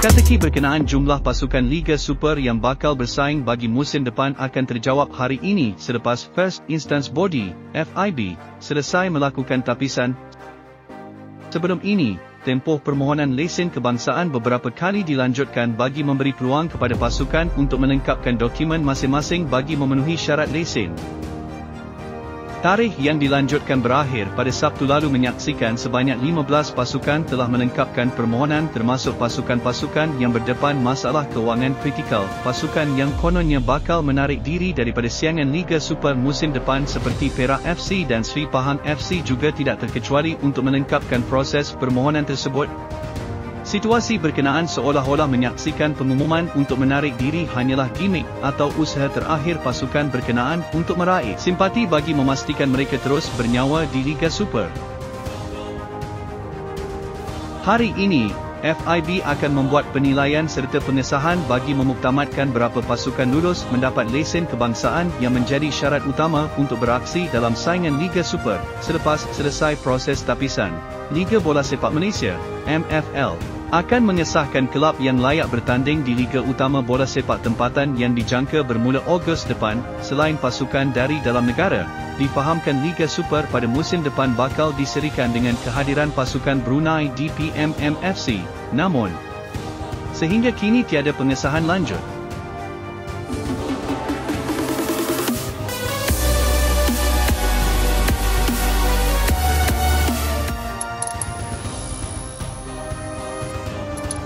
Teka-teki berkenaan jumlah pasukan Liga Super yang bakal bersaing bagi musim depan akan terjawab hari ini selepas First Instance Body, FIB, selesai melakukan tapisan. Sebelum ini, tempoh permohonan lesen kebangsaan beberapa kali dilanjutkan bagi memberi peluang kepada pasukan untuk melengkapkan dokumen masing-masing bagi memenuhi syarat lesen. Tarikh yang dilanjutkan berakhir pada Sabtu lalu menyaksikan sebanyak 15 pasukan telah melengkapkan permohonan termasuk pasukan-pasukan yang berdepan masalah kewangan kritikal, pasukan yang kononnya bakal menarik diri daripada siangan Liga Super musim depan seperti Perak FC dan Sri Pahang FC juga tidak terkecuali untuk melengkapkan proses permohonan tersebut. Situasi berkenaan seolah-olah menyaksikan pengumuman untuk menarik diri hanyalah gimik atau usaha terakhir pasukan berkenaan untuk meraih simpati bagi memastikan mereka terus bernyawa di Liga Super. Hari ini, FIB akan membuat penilaian serta pengesahan bagi memuktamadkan berapa pasukan lulus mendapat lesen kebangsaan yang menjadi syarat utama untuk beraksi dalam saingan Liga Super selepas selesai proses tapisan. Liga Bola Sepak Malaysia, MFL, akan mengesahkan kelab yang layak bertanding di Liga Utama Bola Sepak Tempatan yang dijangka bermula Ogos depan. Selain pasukan dari dalam negara, difahamkan Liga Super pada musim depan bakal diserikan dengan kehadiran pasukan Brunei DPMM FC. Namun, sehingga kini tiada pengesahan lanjut.